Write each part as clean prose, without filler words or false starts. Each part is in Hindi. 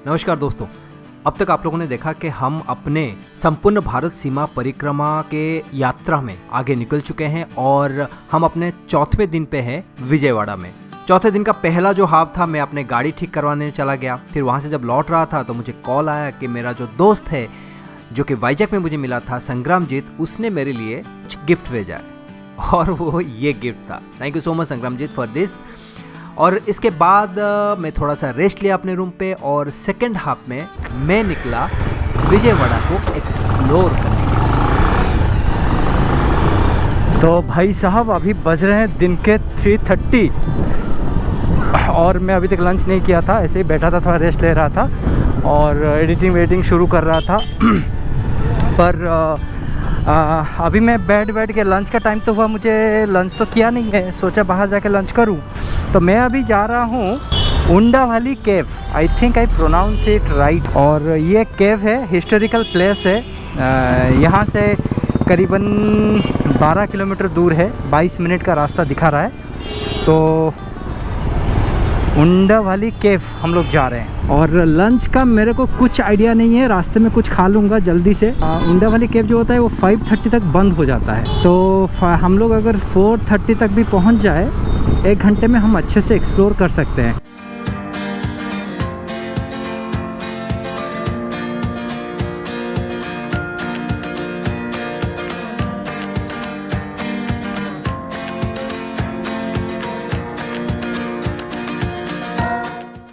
नमस्कार दोस्तों। अब तक आप लोगों ने देखा कि हम अपने संपूर्ण भारत सीमा परिक्रमा के यात्रा में आगे निकल चुके हैं और हम अपने चौथे दिन पे हैं विजयवाड़ा में। चौथे दिन का पहला जो हाफ था, मैं अपने गाड़ी ठीक करवाने चला गया। फिर वहाँ से जब लौट रहा था तो मुझे कॉल आया कि मेरा जो दोस्त है जो कि वाइजैक में मुझे मिला था, संग्रामजीत, उसने मेरे लिए कुछ गिफ्ट भेजा है और वो ये गिफ्ट था। Thank you so much Sangramjit for this. और इसके बाद मैं थोड़ा सा रेस्ट लिया अपने रूम पे और सेकंड हाफ में मैं निकला विजयवाड़ा को एक्सप्लोर करने के लिए। तो भाई साहब अभी बज रहे हैं दिन के 3:30 और मैं अभी तक लंच नहीं किया था, ऐसे ही बैठा था, थोड़ा रेस्ट ले रहा था और एडिटिंग शुरू कर रहा था। पर अभी मैं बैठ के लंच का टाइम तो हुआ, मुझे लंच तो किया नहीं है, सोचा बाहर जाके लंच करूं। तो मैं अभी जा रहा हूं Undavalli cave, I think I pronounce it right. और ये केव है, हिस्टोरिकल प्लेस है। यहाँ से करीबन 12 किलोमीटर दूर है, 22 मिनट का रास्ता दिखा रहा है। तो उंडावाली केव हम लोग जा रहे हैं और लंच का मेरे को कुछ आइडिया नहीं है, रास्ते में कुछ खा लूँगा जल्दी से। उंडावाली केव जो होता है वो 5:30 तक बंद हो जाता है। तो हम लोग अगर 4:30 तक भी पहुंच जाए, 1 घंटे में हम अच्छे से एक्सप्लोर कर सकते हैं।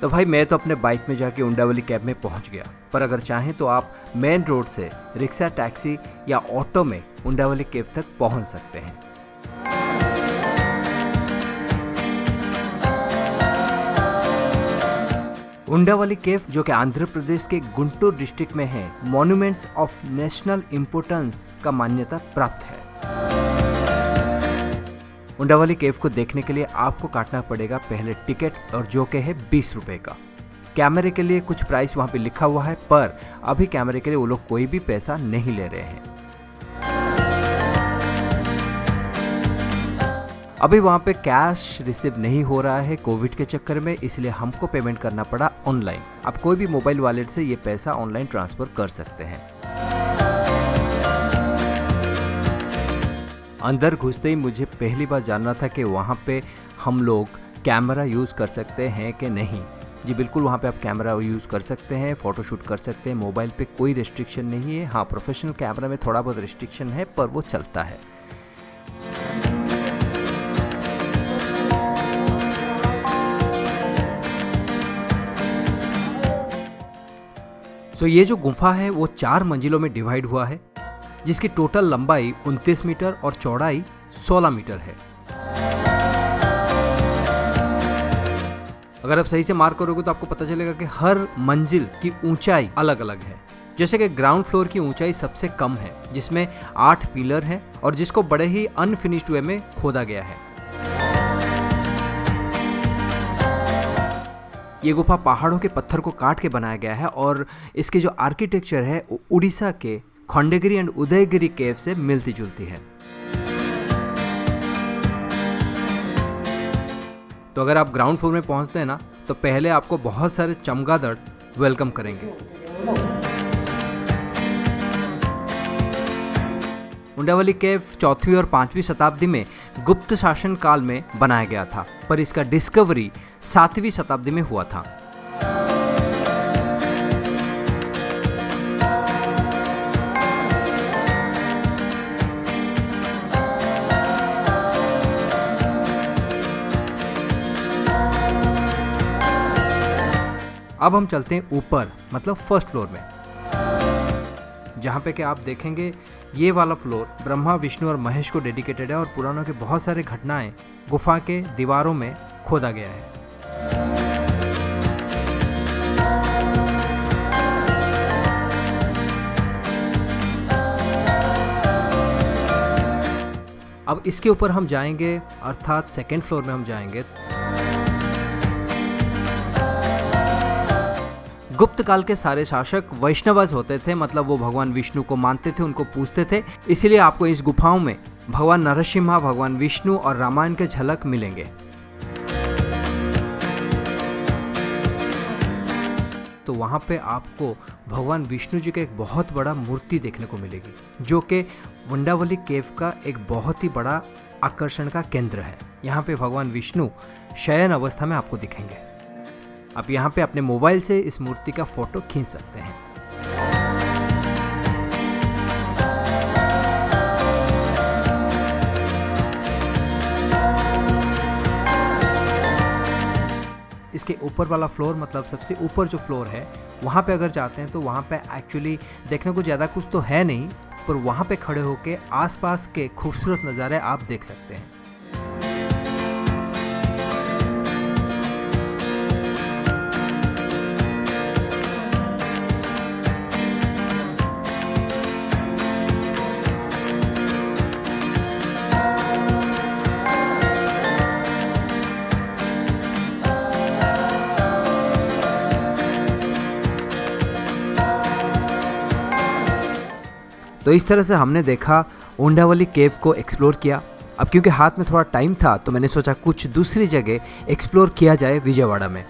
तो भाई मैं तो अपने बाइक में जाके उंडावाली केव में पहुंच गया, पर अगर चाहें तो आप मेन रोड से रिक्शा, टैक्सी या ऑटो में उंडावाली केव तक पहुंच सकते हैं। उंडावाली केव जो कि आंध्र प्रदेश के गुंटूर डिस्ट्रिक्ट में है, मॉन्यूमेंट्स ऑफ नेशनल इम्पोर्टेंस का मान्यता प्राप्त है। उंडावाली केव को देखने के लिए आपको काटना पड़ेगा पहले टिकट, और जो कि है 20 रुपए का। कैमरे के लिए कुछ प्राइस वहाँ पे लिखा हुआ है, पर अभी कैमरे के लिए वो लोग कोई भी पैसा नहीं ले रहे हैं। अभी वहाँ पे कैश रिसीव नहीं हो रहा है कोविड के चक्कर में, इसलिए हमको पेमेंट करना पड़ा ऑनलाइन। आप कोई भी मोबाइल वॉलेट से ये पैसा ऑनलाइन ट्रांसफर कर सकते हैं। अंदर घुसते ही मुझे पहली बार जानना था कि वहाँ पे हम लोग कैमरा यूज़ कर सकते हैं कि नहीं। जी बिल्कुल, वहाँ पे आप कैमरा यूज़ कर सकते हैं, फ़ोटोशूट कर सकते हैं। मोबाइल पे कोई रिस्ट्रिक्शन नहीं है। हाँ, प्रोफेशनल कैमरा में थोड़ा बहुत रिस्ट्रिक्शन है, पर वो चलता है। तो ये जो गुफा है वो 4 मंजिलों में डिवाइड हुआ है, जिसकी टोटल लंबाई 29 मीटर और चौड़ाई 16 मीटर है। अगर आप सही से मार्क करोगे तो आपको पता चलेगा कि हर मंजिल की ऊंचाई अलग अलग है। जैसे कि ग्राउंड फ्लोर की ऊंचाई सबसे कम है, जिसमें 8 पिलर हैं और जिसको बड़े ही अनफिनिश्ड वे में खोदा गया है। ये गुफा पहाड़ों के पत्थर को काट के बनाया गया है और इसकी जो आर्किटेक्चर है वो उड़ीसा के खंडगिरी एंड उदयगिरी केव से मिलती जुलती है। तो अगर आप ग्राउंड फ्लोर में पहुंचते हैं ना, तो पहले आपको बहुत सारे चमगादड़ वेलकम करेंगे। उंडावाली केव 4वीं और 5वीं शताब्दी में गुप्त शासन काल में बनाया गया था, पर इसका डिस्कवरी 7वीं शताब्दी में हुआ था। अब हम चलते हैं ऊपर, मतलब फर्स्ट फ्लोर में, जहाँ पे कि आप देखेंगे ये वाला फ्लोर ब्रह्मा, विष्णु और महेश को डेडिकेटेड है और पुराणों के बहुत सारे घटनाएं गुफा के दीवारों में खोदा गया है। अब इसके ऊपर हम जाएंगे, अर्थात सेकेंड फ्लोर में हम जाएंगे। गुप्त काल के सारे शासक वैष्णवज होते थे, मतलब वो भगवान विष्णु को मानते थे, उनको पूजते थे। इसीलिए आपको इस गुफाओं में भगवान नरसिम्हा, भगवान विष्णु और रामायण के झलक मिलेंगे। तो वहाँ पे आपको भगवान विष्णु जी का एक बहुत बड़ा मूर्ति देखने को मिलेगी, जो कि वंडावली केव का एक बहुत ही बड़ा आकर्षण का केंद्र है। यहाँ पे भगवान विष्णु शयन अवस्था में आपको दिखेंगे। आप यहाँ पे अपने मोबाइल से इस मूर्ति का फोटो खींच सकते हैं। इसके ऊपर वाला फ्लोर, मतलब सबसे ऊपर जो फ्लोर है, वहाँ पे अगर जाते हैं तो वहाँ पे एक्चुअली देखने को ज़्यादा कुछ तो है नहीं, पर वहाँ पे खड़े होके आसपास के खूबसूरत नज़ारे आप देख सकते हैं। तो इस तरह से हमने देखा ओंडावली केव को एक्सप्लोर किया। अब क्योंकि हाथ में थोड़ा टाइम था तो मैंने सोचा कुछ दूसरी जगह एक्सप्लोर किया जाए विजयवाड़ा में।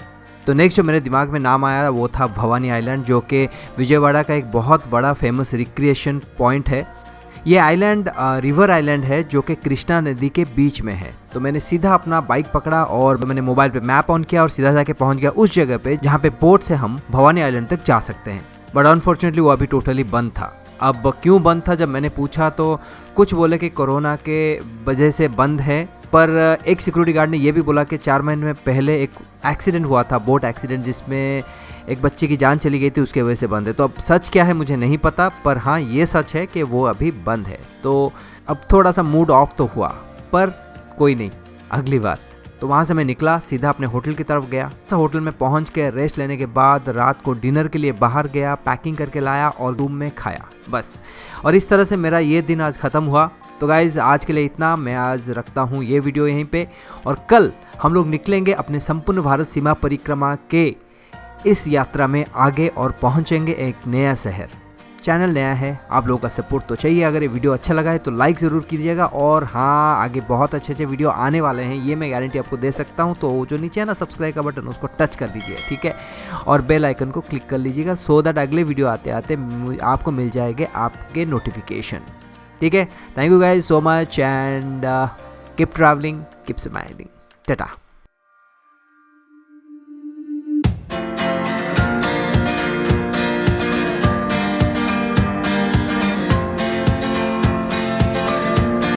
तो नेक्स्ट जो मेरे दिमाग में नाम आया वो था भवानी आइलैंड, जो कि विजयवाड़ा का एक बहुत बड़ा फेमस रिक्रिएशन पॉइंट है। ये आइलैंड रिवर आइलैंड है जो कि कृष्णा नदी के बीच में है। तो मैंने सीधा अपना बाइक पकड़ा और मैंने मोबाइल पे मैप ऑन किया और सीधा जाके पहुंच गया उस जगह पे जहाँ पे बोट से हम भवानी आइलैंड तक जा सकते हैं। बट अनफॉर्चुनेटली वो अभी टोटली बंद था। अब क्यों बंद था जब मैंने पूछा तो कुछ बोले कि कोरोना के वजह से बंद है, पर एक सिक्योरिटी गार्ड ने ये भी बोला कि 4 महीने पहले एक एक्सीडेंट हुआ था, बोट एक्सीडेंट, जिसमें एक बच्चे की जान चली गई थी, उसके वजह से बंद है। तो अब सच क्या है मुझे नहीं पता, पर हाँ ये सच है कि वो अभी बंद है। तो अब थोड़ा सा मूड ऑफ तो हुआ, पर कोई नहीं, अगली बार। तो वहाँ से मैं निकला, सीधा अपने होटल की तरफ गया। होटल में पहुँच के रेस्ट लेने के बाद रात को डिनर के लिए बाहर गया, पैकिंग करके लाया और रूम में खाया, बस। और इस तरह से मेरा ये दिन आज ख़त्म हुआ। तो गाइज़ आज के लिए इतना, मैं आज रखता हूँ ये वीडियो यहीं पे, और कल हम लोग निकलेंगे अपने संपूर्ण भारत सीमा परिक्रमा के इस यात्रा में आगे और पहुँचेंगे एक नया शहर। चैनल नया है, आप लोगों का सपोर्ट तो चाहिए। अगर ये वीडियो अच्छा लगा है तो लाइक ज़रूर कीजिएगा, और हाँ आगे बहुत अच्छे अच्छे वीडियो आने वाले हैं, ये मैं गारंटी आपको दे सकता हूँ। तो जो नीचे है ना सब्सक्राइब का बटन, उसको टच कर लीजिए, ठीक है, और बेल आइकन को क्लिक कर लीजिएगा, सो दैट अगले वीडियो आते आते आपको मिल जाएंगे आपके नोटिफिकेशन, ठीक है। Thank you guys so much and keep travelling, keep smiling, Tata.